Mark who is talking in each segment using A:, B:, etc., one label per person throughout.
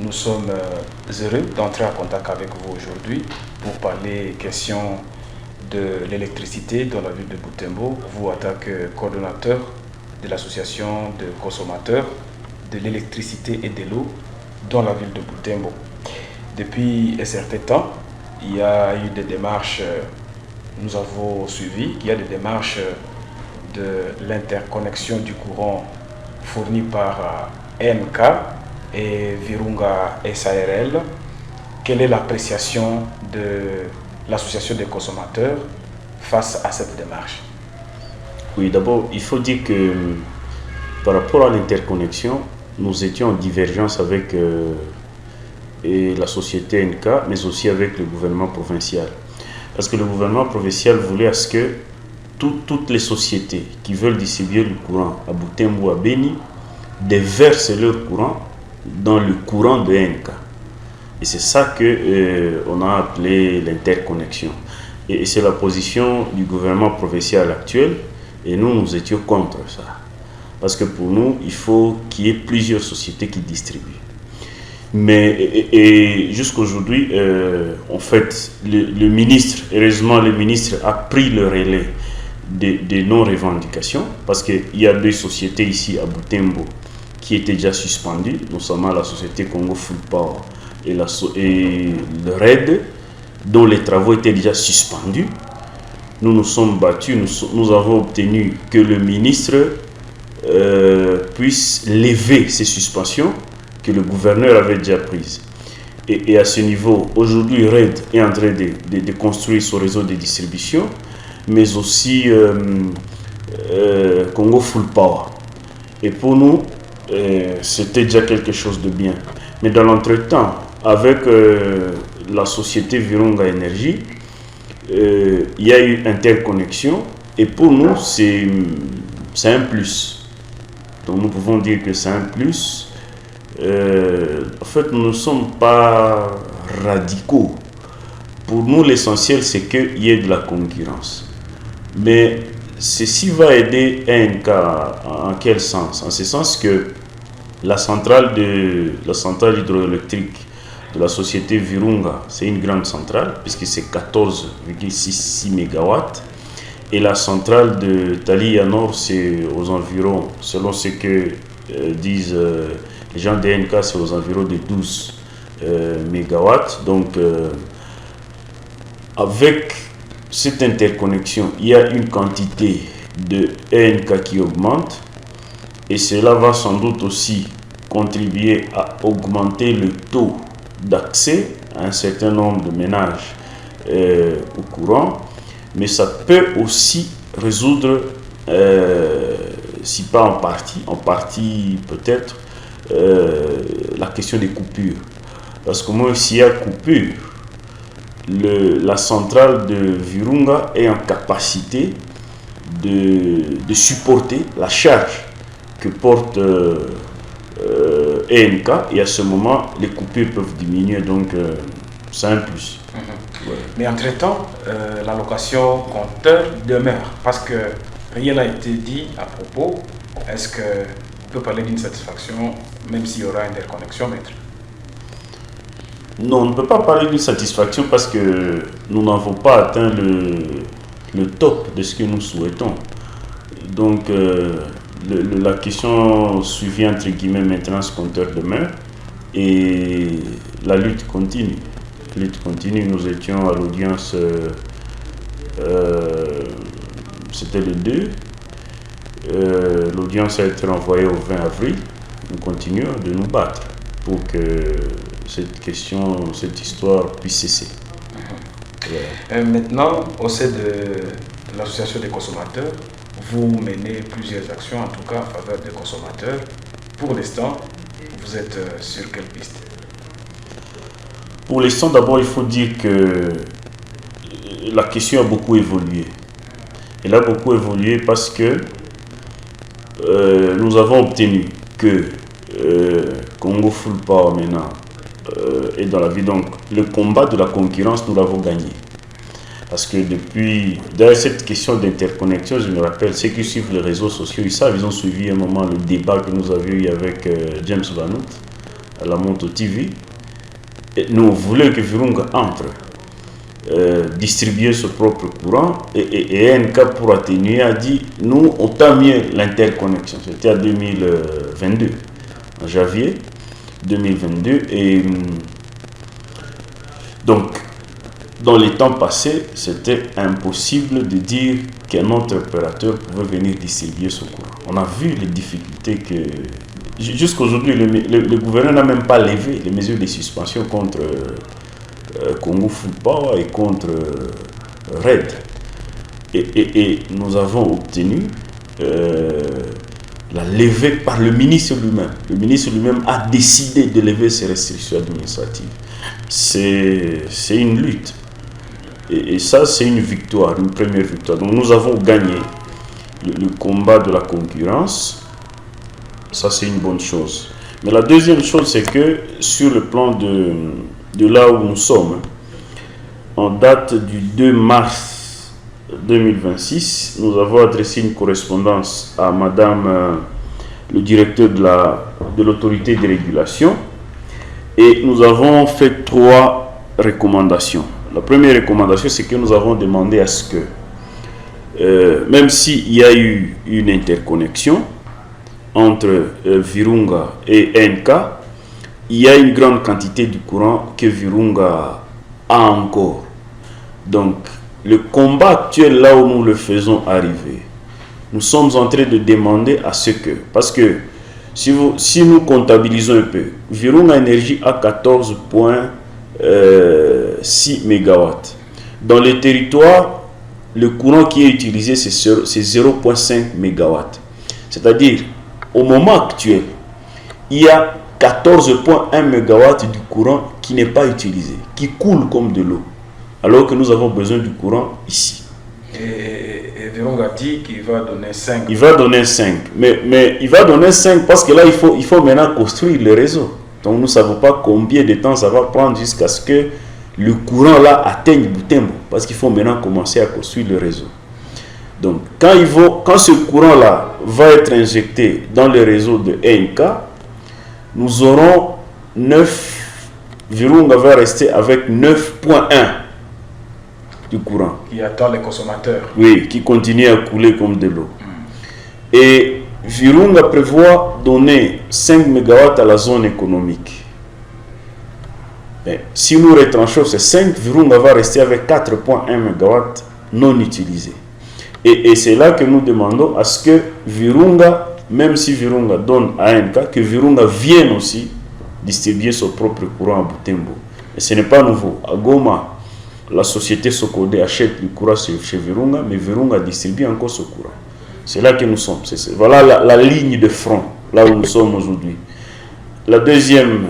A: Nous sommes heureux d'entrer en contact avec vous aujourd'hui pour parler question de l'électricité dans la ville de Butembo. Vous, en tant que coordonnateur de l'association de consommateurs de l'électricité et de l'eau dans la ville de Butembo. Depuis un certain temps, il y a eu des démarches, nous avons suivi, il y a des démarches de l'interconnexion du courant fourni par NK et Virunga SARL. Quelle est l'appréciation de l'association des consommateurs face à cette démarche?
B: Oui, d'abord, il faut dire que par rapport à l'interconnexion, nous étions en divergence avec et la société NK, mais aussi avec le gouvernement provincial. Parce que le gouvernement provincial voulait à ce que toutes les sociétés qui veulent distribuer le courant à Butembo ou à Beni déversent leur courant dans le courant de NK. Et c'est ça qu'on a appelé l'interconnexion. Et c'est la position du gouvernement provincial actuel, et nous étions contre ça. Parce que pour nous, il faut qu'il y ait plusieurs sociétés qui distribuent. Mais et jusqu'aujourd'hui, en fait, le ministre, heureusement, le ministre a pris le relais des non-revendications, parce qu'il y a deux sociétés ici à Butembo qui étaient déjà suspendues, notamment la société Congo Full Power et le RED, dont les travaux étaient déjà suspendus. Nous nous sommes battus, nous avons obtenu que le ministre puisse lever ces suspensions que le gouverneur avait déjà prises. Et à ce niveau, aujourd'hui, RED est en train de construire son réseau de distribution, mais aussi Congo Full Power. Et pour nous, c'était déjà quelque chose de bien. Mais dans l'entretemps, avec la société Virunga Énergie, il y a eu interconnexion, et pour nous, c'est un plus. Donc nous pouvons dire que c'est un plus. En fait, nous ne sommes pas radicaux. Pour nous, l'essentiel, c'est qu'il y ait de la concurrence. Mais ceci va aider NK en quel sens? En ce sens que la centrale hydroélectrique de la société Virunga, c'est une grande centrale, puisque c'est 14,66 MW. Et la centrale de Talia Nord, c'est aux environs, selon ce que disent les gens de NK, c'est aux environs de 12 MW. Donc, avec cette interconnexion, il y a une quantité de NK qui augmente, et cela va sans doute aussi contribuer à augmenter le taux d'accès à un certain nombre de ménages au courant, mais ça peut aussi résoudre, si pas en partie peut-être, la question des coupures. Parce que moi, s'il y a coupure, la centrale de Virunga est en capacité de supporter la charge que porte ENK, et à ce moment, les coupures peuvent diminuer, donc c'est un plus.
A: Ouais. Mais entre-temps, l'allocation compteur demeure, parce que rien n'a été dit à propos. Est-ce qu'on peut parler d'une satisfaction, même s'il y aura interconnexion, maître?
B: Non, on ne peut pas parler d'une satisfaction parce que nous n'avons pas atteint le top de ce que nous souhaitons. Donc, la question suivie, entre guillemets, maintenant, ce compteur demeure, et la lutte continue. La lutte continue. Nous étions à l'audience, c'était le 2. L'audience a été renvoyée au 20 avril. Nous continuons de nous battre pour que cette histoire puisse cesser.
A: Maintenant, au sein de l'association des consommateurs, vous menez plusieurs actions, en tout cas en faveur des consommateurs. Pour l'instant, vous êtes sur quelle piste?
B: Pour l'instant, d'abord, il faut dire que la question a beaucoup évolué. Elle a beaucoup évolué parce que nous avons obtenu que Congo Full Power maintenant est dans la vie. Donc, le combat de la concurrence, nous l'avons gagné. Parce que derrière cette question d'interconnexion, je me rappelle, ceux qui suivent les réseaux sociaux, ils ont suivi un moment le débat que nous avions eu avec James Vanout à la Moto TV. Et nous voulons que Virunga entre, distribuer son propre courant, et NK pour atténuer a dit nous on t'a mis l'interconnexion. C'était en 2022, en janvier 2022, et donc dans les temps passés, c'était impossible de dire qu'un autre opérateur pouvait venir distribuer ce courant. On a vu les difficultés que... Jusqu'aujourd'hui, le gouvernement n'a même pas levé les mesures de suspension contre Congo Full Power et contre RED. Et nous avons obtenu la levée par le ministre lui-même. Le ministre lui-même a décidé de lever ces restrictions administratives. C'est une lutte. Et ça, c'est une victoire, une première victoire. Donc nous avons gagné le combat de la concurrence. Ça, c'est une bonne chose. Mais la deuxième chose, c'est que sur le plan de là où nous sommes, en date du 2 mars 2026, nous avons adressé une correspondance à Madame le directeur de l'autorité de régulation, et nous avons fait 3 recommandations. La première recommandation, c'est que nous avons demandé à ce que, même s'il y a eu une interconnexion entre Virunga et NK, il y a une grande quantité de courant que Virunga a encore. Donc, le combat actuel, là où nous le faisons arriver, nous sommes en train de demander à ce que, parce que si nous comptabilisons un peu, Virunga Énergie a 14,6 MW. Dans les territoires, le courant qui est utilisé, c'est 0,5 MW. C'est-à-dire, au moment actuel, il y a 14,1 MW du courant qui n'est pas utilisé, qui coule comme de l'eau, alors que nous avons besoin du courant ici.
A: Et Virunga dit qu'il va donner 5.
B: Il va donner 5. Mais il va donner 5 parce que là, il faut maintenant construire le réseau. Donc nous ne savons pas combien de temps ça va prendre jusqu'à ce que le courant là atteigne Butembo. Parce qu'il faut maintenant commencer à construire le réseau. Donc quand ce courant là va être injecté dans le réseau de NK, nous aurons 9. Virunga va rester avec 9,1 du courant.
A: Qui attend les consommateurs.
B: Oui, qui continue à couler comme de l'eau. Et Virunga prévoit donner 5 MW à la zone économique. Mais si nous retranchons ces 5, Virunga va rester avec 4,1 MW non utilisés. Et c'est là que nous demandons à ce que Virunga, même si Virunga donne à NK, que Virunga vienne aussi distribuer son propre courant à Butembo. Et ce n'est pas nouveau. À Goma, la société Sokode achète du courant chez Virunga, mais Virunga distribue encore ce courant. C'est là que nous sommes. Voilà la ligne de front, là où nous sommes aujourd'hui. La deuxième,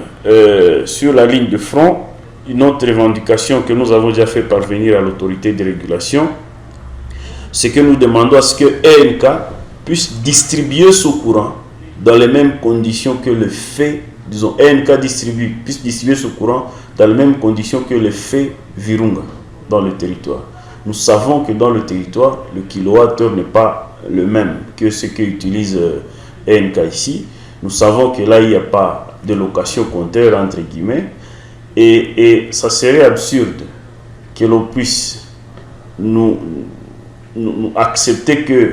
B: sur la ligne de front, une autre revendication que nous avons déjà fait parvenir à l'autorité de régulation, c'est que nous demandons à ce que ENK puisse distribuer ce courant dans les mêmes conditions que le fait, disons, ENK puisse distribuer ce courant dans les mêmes conditions que le fait Virunga dans le territoire. Nous savons que dans le territoire, le kilowattheure n'est pas le même que ce qu'utilise ENK ici. Nous savons que là, il n'y a pas de location compteur, entre guillemets, et ça serait absurde que l'on puisse nous accepter que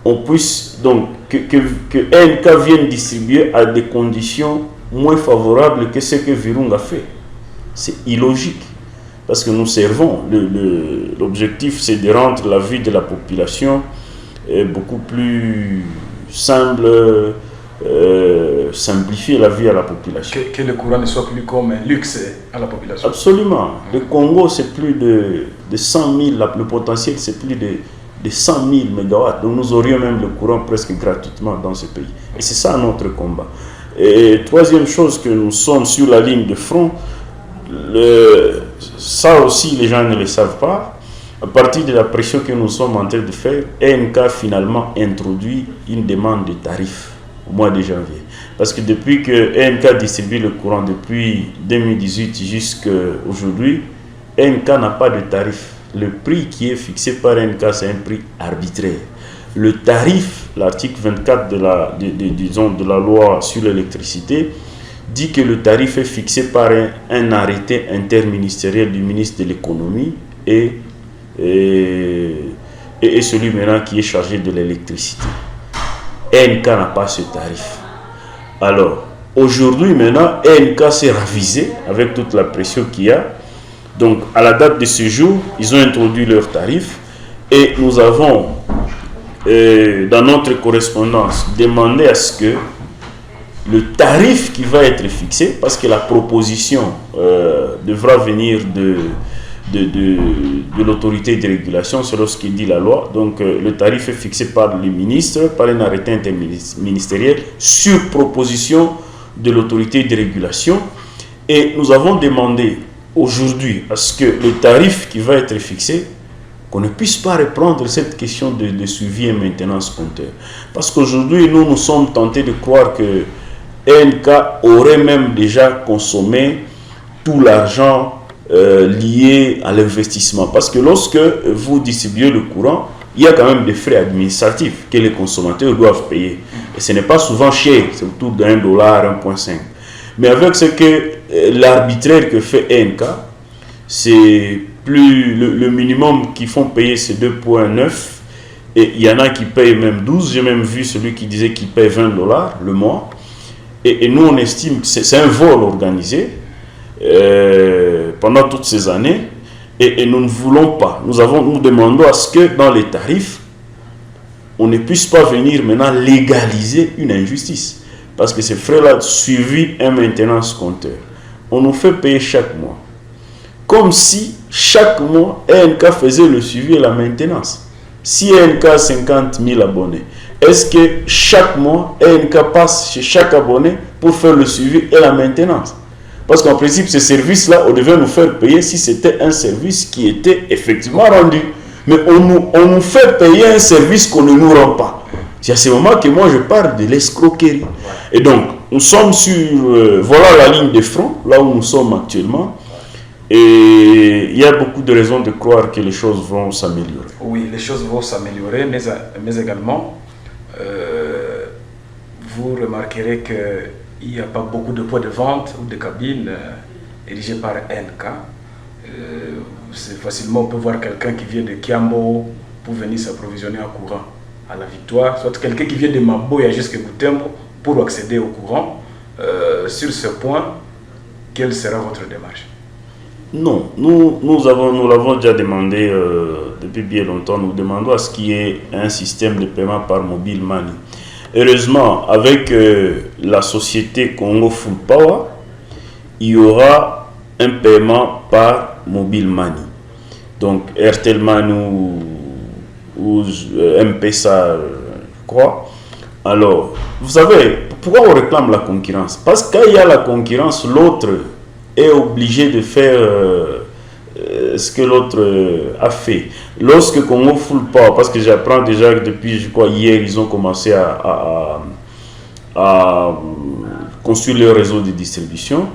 B: on puisse donc que ENK vienne distribuer à des conditions moins favorables que ce que Virunga fait. C'est illogique. Parce que nous servons, l'objectif c'est de rendre la vie de la population beaucoup plus simple, simplifier la vie à la population.
A: Que le courant ne soit plus comme un luxe à la population.
B: Absolument. Le Congo c'est plus de 100 000, le potentiel c'est plus de 100 000 MW. Donc nous aurions même le courant presque gratuitement dans ce pays. Et c'est ça notre combat. Et troisième chose, que nous sommes sur la ligne de front. Ça aussi les gens ne le savent pas. À partir de la pression que nous sommes en train de faire, ENK a finalement introduit une demande de tarif au mois de janvier. Parce que depuis que ENK distribue le courant depuis 2018 jusqu'à aujourd'hui, ENK n'a pas de tarif. Le prix qui est fixé par ENK, c'est un prix arbitraire. Le tarif, l'article 24 de la loi sur l'électricité, dit que le tarif est fixé par un arrêté interministériel du ministre de l'économie et celui maintenant qui est chargé de l'électricité. ENCA n'a pas ce tarif. Alors, aujourd'hui maintenant, ENCA s'est ravisé avec toute la pression qu'il y a. Donc, à la date de ce jour, ils ont introduit leurs tarifs et nous avons, dans notre correspondance, demandé à ce que le tarif qui va être fixé, parce que la proposition devra venir de l'autorité de régulation, selon ce qui dit la loi. Donc, le tarif est fixé par le ministre, par un arrêté interministériel, sur proposition de l'autorité de régulation. Et nous avons demandé aujourd'hui à ce que le tarif qui va être fixé, qu'on ne puisse pas reprendre cette question de suivi et maintenance compteur. Parce qu'aujourd'hui, nous sommes tentés de croire que ENK aurait même déjà consommé tout l'argent lié à l'investissement. Parce que lorsque vous distribuez le courant, il y a quand même des frais administratifs que les consommateurs doivent payer. Et ce n'est pas souvent cher, c'est autour de $1, 1,5. Mais avec ce que l'arbitraire que fait ENK, c'est plus le minimum qu'ils font payer, c'est 2,9. Et il y en a qui payent même 12. J'ai même vu celui qui disait qu'il paye $20 le mois. Et nous, on estime que c'est un vol organisé pendant toutes ces années. Et nous ne voulons pas. Nous demandons à ce que dans les tarifs, on ne puisse pas venir maintenant légaliser une injustice. Parce que ces frais-là, suivi un maintenance compteur, on nous fait payer chaque mois. Comme si chaque mois, ENK faisait le suivi et la maintenance. Si ENK a 50 000 abonnés, est-ce que chaque mois, ENK passe chez chaque abonné pour faire le suivi et la maintenance? Parce qu'en principe, ce service-là, on devait nous faire payer si c'était un service qui était effectivement rendu. Mais on nous fait payer un service qu'on ne nous rend pas. C'est à ce moment que moi je parle de l'escroquerie. Et donc, nous sommes sur, voilà la ligne de front, là où nous sommes actuellement. Et il y a beaucoup de raisons de croire que les choses vont s'améliorer.
A: Oui, les choses vont s'améliorer, mais également, vous remarquerez qu'il n'y a pas beaucoup de points de vente ou de cabines érigées par ENK. Facilement, on peut voir quelqu'un qui vient de Kiambo pour venir s'approvisionner en courant à la Victoire, soit quelqu'un qui vient de Maboya jusqu'à Butembo pour accéder au courant. Sur ce point, quelle sera votre démarche?
B: Non, nous l'avons déjà demandé depuis bien longtemps. Nous demandons à ce qu'il y ait un système de paiement par mobile money. Heureusement, avec la société Congo Full Power, il y aura un paiement par mobile money. Donc Airtel Money ou M-Pesa, je crois. Alors, vous savez, pourquoi on réclame la concurrence? Parce que quand il y a la concurrence, l'autre est obligé de faire ce que l'autre a fait. Lorsque Congo Full Power, parce que j'apprends déjà que depuis, je crois, hier, ils ont commencé à construire leur réseau de distribution.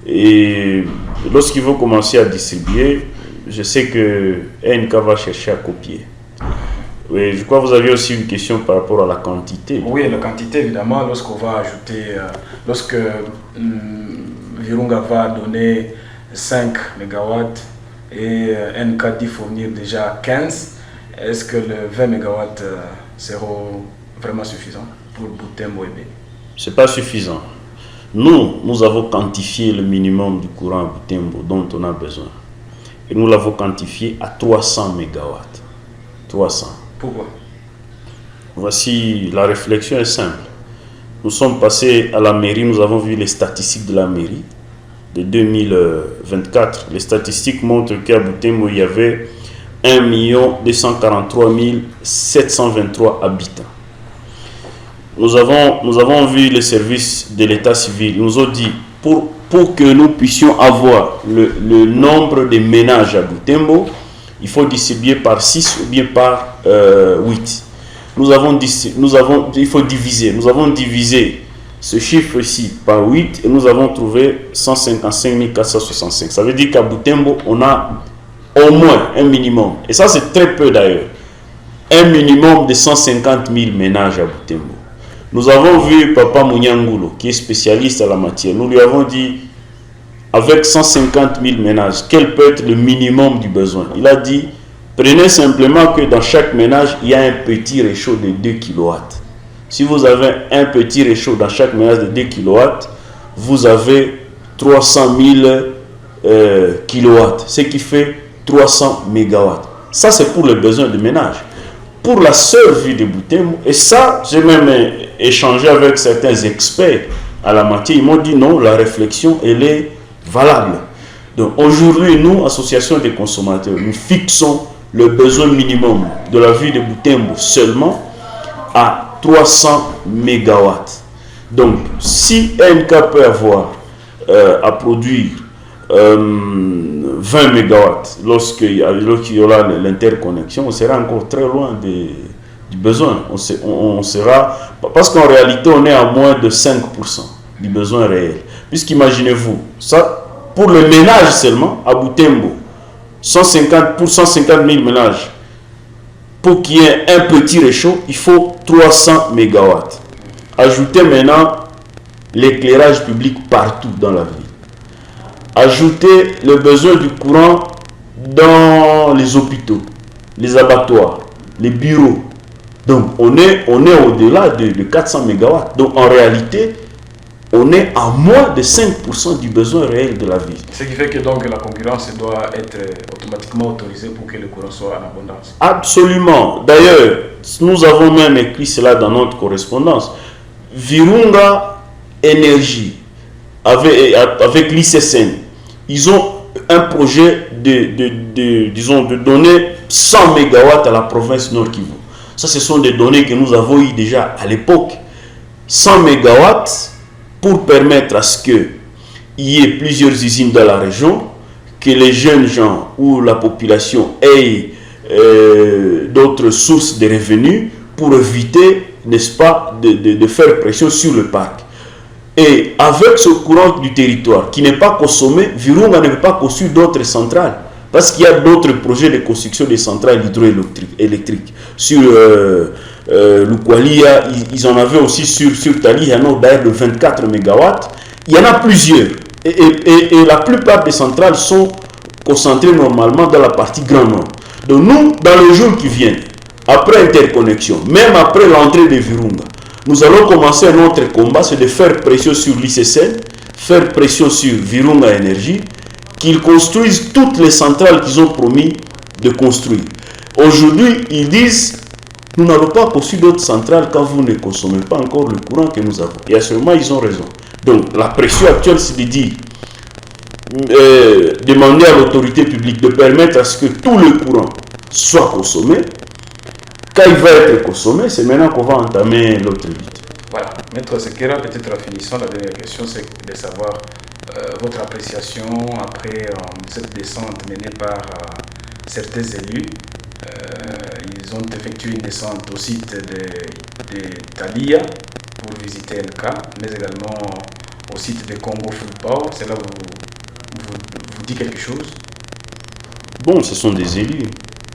B: Et lorsqu'ils vont commencer à distribuer, je sais que ENK va chercher à copier. Oui, je crois que vous aviez aussi une question par rapport à la quantité.
A: Oui, la quantité, évidemment, lorsqu'on va ajouter, lorsque Virunga va donner 5 MW et ENK dit fournir déjà 15, est-ce que le 20 MW seront vraiment suffisants pour Butembo et Beni? Ce
B: n'est pas suffisant. Nous avons quantifié le minimum du courant à Butembo dont on a besoin. Et nous l'avons quantifié à 300 MW. 300.
A: Pourquoi?
B: Voici, la réflexion est simple. Nous sommes passés à la mairie, nous avons vu les statistiques de la mairie de 2024. Les statistiques montrent qu'à Butembo, il y avait 1 243 723 habitants. Nous avons vu les services de l'état civil. Ils nous ont dit, pour que nous puissions avoir le nombre de ménages à Butembo, il faut distribuer par 6 ou bien par 8. Il faut diviser. Nous avons divisé ce chiffre-ci par 8 et nous avons trouvé 155 465. Ça veut dire qu'à Butembo, on a au moins un minimum. Et ça, c'est très peu d'ailleurs. Un minimum de 150 000 ménages à Butembo. Nous avons vu Papa Mouniangulo, qui est spécialiste à la matière. Nous lui avons dit, avec 150 000 ménages, quel peut être le minimum du besoin? Il a dit, prenez simplement que dans chaque ménage, il y a un petit réchaud de 2 kW. Si vous avez un petit réchaud dans chaque ménage de 2 kW, vous avez 300 000 kW, ce qui fait 300 MW. Ça, c'est pour les besoins de ménage. Pour la seule ville de Butembo, et ça, j'ai même échangé avec certains experts à la matière, ils m'ont dit non, la réflexion, elle est valable. Donc aujourd'hui, nous, association des consommateurs, nous fixons le besoin minimum de la ville de Butembo seulement à 300 MW. Donc, si NK peut avoir à produire 20 MW lorsqu'il y aura l'interconnexion, on sera encore très loin du besoin. On sera, parce qu'en réalité, on est à moins de 5% du besoin réel. Puisqu'imaginez-vous, ça, pour le ménage seulement, à Butembo, 150 000 ménages, pour qu'il y ait un petit réchaud, il faut 300 MW. Ajoutez maintenant l'éclairage public partout dans la ville. Ajoutez le besoin du courant dans les hôpitaux, les abattoirs, les bureaux. Donc on est au-delà de 400 MW. Donc en réalité, on est à moins de 5% du besoin réel de la ville.
A: Ce qui fait que donc la concurrence doit être automatiquement autorisée pour que le courant soit en abondance.
B: Absolument. D'ailleurs, nous avons même écrit cela dans notre correspondance. Virunga Énergie, avec l'ICSN, ils ont un projet de donner 100 MW à la province Nord Kivu. Ça, ce sont des données que nous avons eues déjà à l'époque. 100 MW pour permettre à ce qu'il y ait plusieurs usines dans la région, que les jeunes gens ou la population aient d'autres sources de revenus pour éviter, n'est-ce pas, de faire pression sur le parc. Et avec ce courant du territoire qui n'est pas consommé, Virunga ne peut pas construire d'autres centrales. Parce qu'il y a d'autres projets de construction de centrales hydroélectriques. Sur Lukwalia, ils en avaient aussi sur Tali, il y en a d'ailleurs de 24 MW. Il y en a plusieurs. Et la plupart des centrales sont concentrées normalement dans la partie Grand Nord. Donc nous, dans les jours qui viennent, après interconnexion, même après l'entrée de Virunga, nous allons commencer un autre combat, c'est de faire pression sur l'ICSN, faire pression sur Virunga Énergie, qu'ils construisent toutes les centrales qu'ils ont promis de construire. Aujourd'hui, ils disent, nous n'allons pas construire d'autres centrales quand vous ne consommez pas encore le courant que nous avons. Et à ce moment, ils ont raison. Donc, la pression actuelle, c'est de dire, demander à l'autorité publique de permettre à ce que tout le courant soit consommé. Quand il va être consommé, c'est maintenant qu'on va entamer l'autre lutte.
A: Voilà. Maître Sekera, peut-être en finissant, la dernière question, c'est de savoir votre appréciation après cette descente menée par certains élus. Ils ont effectué une descente au site de Talia pour visiter NK, mais également au site de Congo Full Power. Cela vous dit quelque chose?
B: Bon, ce sont des élus.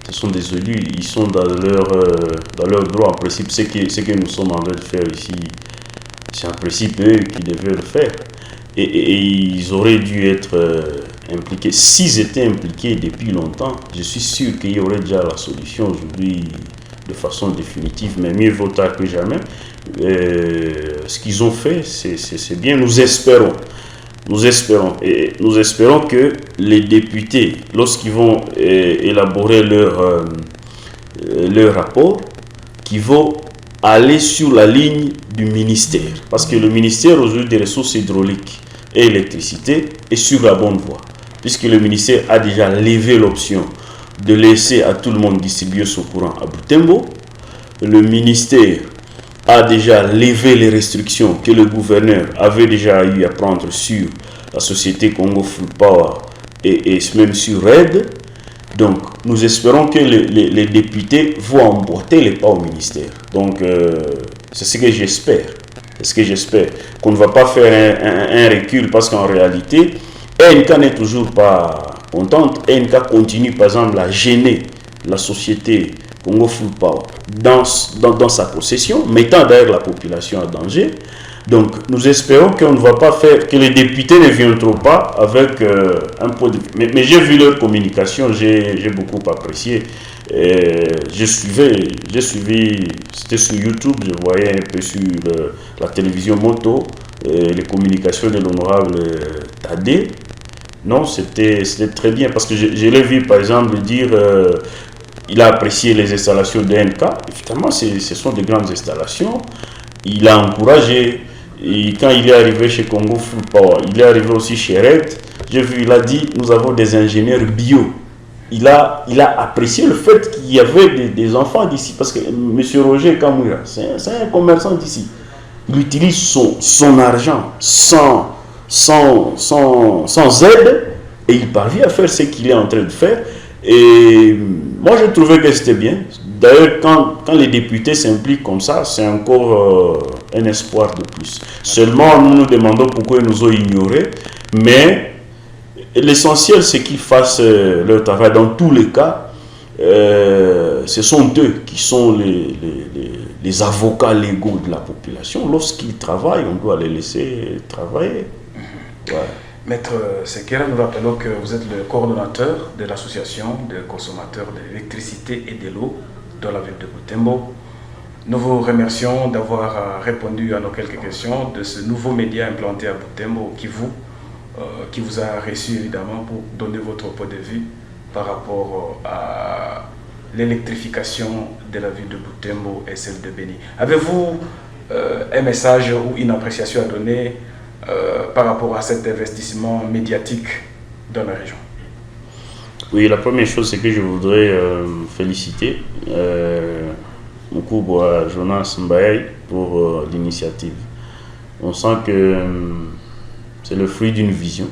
B: Ce sont des élus, ils sont dans leur droit. En principe, ce que nous sommes en train de faire ici, c'est en principe eux qui devaient le faire. Et ils auraient dû être impliqués. S'ils étaient impliqués depuis longtemps, je suis sûr qu'il y aurait déjà la solution aujourd'hui de façon définitive, mais mieux vaut tard que jamais. Ce qu'ils ont fait, c'est bien. Nous espérons que les députés, lorsqu'ils vont élaborer leur rapport, qu'ils vont aller sur la ligne du ministère. Parce que le ministère aujourd'hui des ressources hydrauliques et électricité est sur la bonne voie. Puisque le ministère a déjà levé l'option de laisser à tout le monde distribuer son courant à Butembo. Le ministère a déjà levé les restrictions que le gouverneur avait déjà eu à prendre sur la société Congo Full Power et même sur RED. Donc, nous espérons que les députés vont emboîter les pas au ministère. Donc, c'est ce que j'espère. C'est ce que j'espère. Qu'on ne va pas faire un recul parce qu'en réalité, NK n'est toujours pas contente. NK continue, par exemple, à gêner la société Congo Full Power dans sa possession, mettant d'ailleurs la population en danger. Donc nous espérons qu'on ne va pas faire, que les députés ne viendront pas avec un pot de... Mais j'ai vu leur communication, j'ai beaucoup apprécié. J'ai suivi, c'était sur YouTube, je voyais un peu sur la télévision Moto, les communications de l'honorable Tadé. Non, c'était très bien, parce que je l'ai vu par exemple dire, il a apprécié les installations de NK. Évidemment, ce sont de grandes installations. Il a encouragé. Et quand il est arrivé chez Congo Full Power, il est arrivé aussi chez Red. J'ai vu, il a dit, nous avons des ingénieurs bio. Il a apprécié le fait qu'il y avait des enfants d'ici. Parce que M. Roger Kamouira, c'est un commerçant d'ici. Il utilise son argent sans aide. Et il parvient à faire ce qu'il est en train de faire. Et moi, je trouvais que c'était bien. D'ailleurs, quand les députés s'impliquent comme ça, c'est encore un espoir de plus. Seulement, nous nous demandons pourquoi ils nous ont ignorés. Mais l'essentiel, c'est qu'ils fassent leur travail. Dans tous les cas, ce sont eux qui sont les avocats légaux de la population. Lorsqu'ils travaillent, on doit les laisser travailler. Ouais.
A: Maître Sekera, nous rappelons que vous êtes le coordonnateur de l'association des consommateurs d'électricité et de l'eau dans la ville de Butembo. Nous vous remercions d'avoir répondu à nos quelques questions de ce nouveau média implanté à Butembo qui vous a reçu évidemment pour donner votre point de vue par rapport à l'électrification de la ville de Butembo et celle de Beni. Avez-vous un message ou une appréciation à donner par rapport à cet investissement médiatique dans la région?
B: Oui, la première chose, c'est que je voudrais féliciter Mukubwa Jonas Mbaye pour l'initiative. On sent que c'est le fruit d'une vision.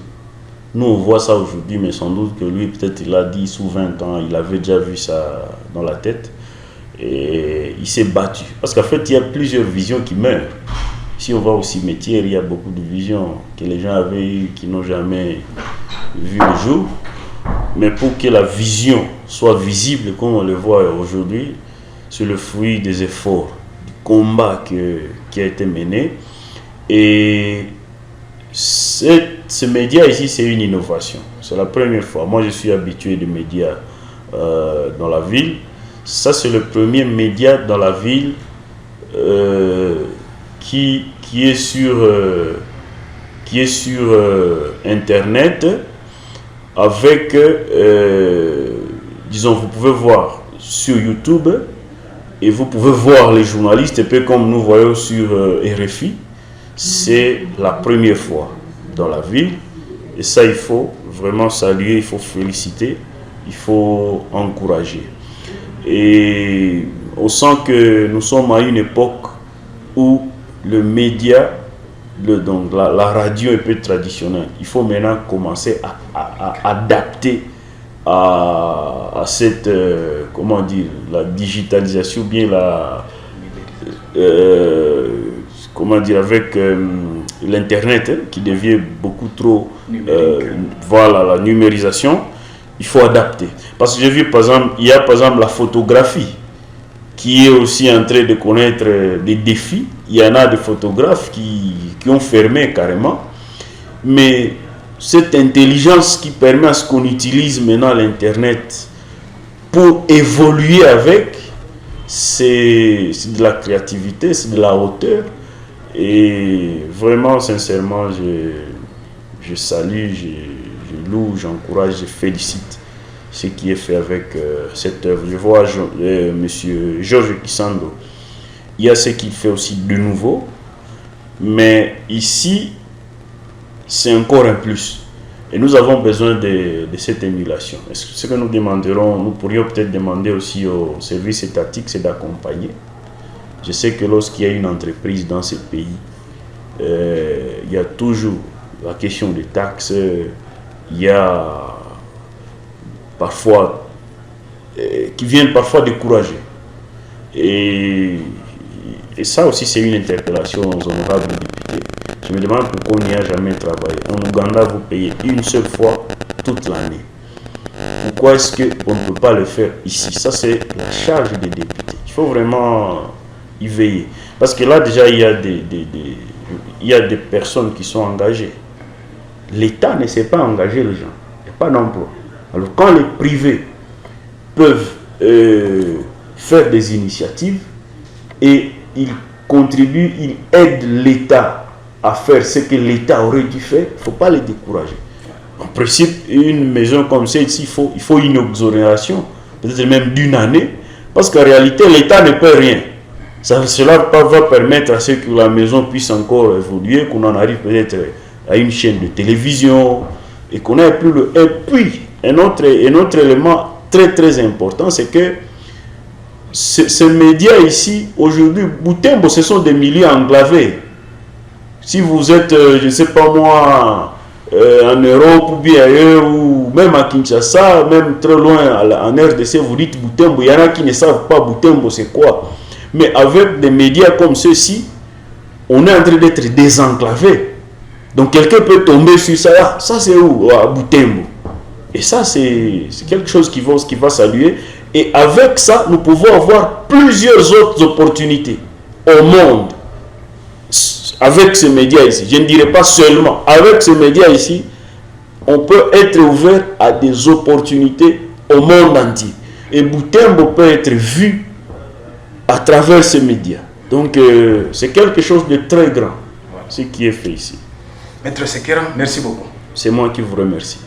B: Nous, on voit ça aujourd'hui, mais sans doute que lui, peut-être il a 10 ou 20 ans, il avait déjà vu ça dans la tête. Et il s'est battu. Parce qu'en fait, il y a plusieurs visions qui meurent. Si on va au cimetière, il y a beaucoup de visions que les gens avaient eues, qui n'ont jamais vu le jour. Mais pour que la vision soit visible comme on le voit aujourd'hui, c'est le fruit des efforts, du combat qui a été mené. Et ce média ici, c'est une innovation. C'est la première fois. Moi, je suis habitué des médias dans la ville. Ça, c'est le premier média dans la ville qui est sur Internet avec, disons, vous pouvez voir sur YouTube et vous pouvez voir les journalistes, un peu comme nous voyons sur RFI. C'est la première fois dans la ville et ça, il faut vraiment saluer, il faut féliciter, il faut encourager. Et on sent que nous sommes à une époque où le média, donc la radio un peu traditionnelle, il faut maintenant commencer à adapter à cette, comment dire, la digitalisation, bien comment dire, avec l'internet qui devient beaucoup trop, voilà, la numérisation, il faut adapter. Parce que j'ai vu, par exemple, il y a par exemple la photographie qui est aussi en train de connaître des défis. Il y en a des photographes qui ont fermé carrément. Mais cette intelligence qui permet à ce qu'on utilise maintenant l'Internet pour évoluer avec, c'est de la créativité, c'est de la hauteur. Et vraiment, sincèrement, je salue, je loue, j'encourage, je félicite ce qui est fait avec cette œuvre. Je vois M. Georges Kisando, il y a ce qu'il fait aussi de nouveau, mais ici, c'est encore un plus. Et nous avons besoin de cette émulation. Ce que nous demanderons, nous pourrions peut-être demander aussi aux services étatiques, c'est d'accompagner. Je sais que lorsqu'il y a une entreprise dans ce pays, il y a toujours la question des taxes, il y a parfois qui viennent parfois décourager. Et ça aussi, c'est une interpellation aux honorables députés. Je me demande pourquoi on n'y a jamais travaillé. En Ouganda, vous payez une seule fois toute l'année. Pourquoi est-ce qu'on ne peut pas le faire ici? Ça, c'est la charge des députés. Il faut vraiment y veiller. Parce que là, déjà, il y a des personnes qui sont engagées. L'État ne sait pas engager les gens. Il n'y a pas d'emploi. Alors, quand les privés peuvent faire des initiatives et ils contribuent, ils aident l'État à faire ce que l'État aurait dû faire, il ne faut pas les décourager. En principe, une maison comme celle-ci, il faut une exonération, peut-être même d'une année, parce qu'en réalité, l'État ne paie rien. Cela va permettre à ce que la maison puisse encore évoluer, qu'on en arrive peut-être à une chaîne de télévision, et qu'on ait plus le... Et puis, un autre élément très très important, c'est que ces médias ici, aujourd'hui, Butembo, ce sont des milieux enclavés. Si vous êtes, je ne sais pas moi, en Europe ou bien ailleurs, ou même à Kinshasa, même très loin en RDC, vous dites Butembo, il y en a qui ne savent pas Butembo c'est quoi. Mais avec des médias comme ceux-ci, on est en train d'être désenclavé. Donc quelqu'un peut tomber sur ça. Ça c'est où? À Butembo. Et ça c'est quelque chose qui va saluer. Et avec ça, nous pouvons avoir plusieurs autres opportunités au monde. Avec ces médias ici, je ne dirais pas seulement, avec ces médias ici, on peut être ouvert à des opportunités au monde entier. Et Butembo peut être vu à travers ces médias. Donc c'est quelque chose de très grand, ce qui est fait ici.
A: Maître Sekera, merci beaucoup.
B: C'est moi qui vous remercie.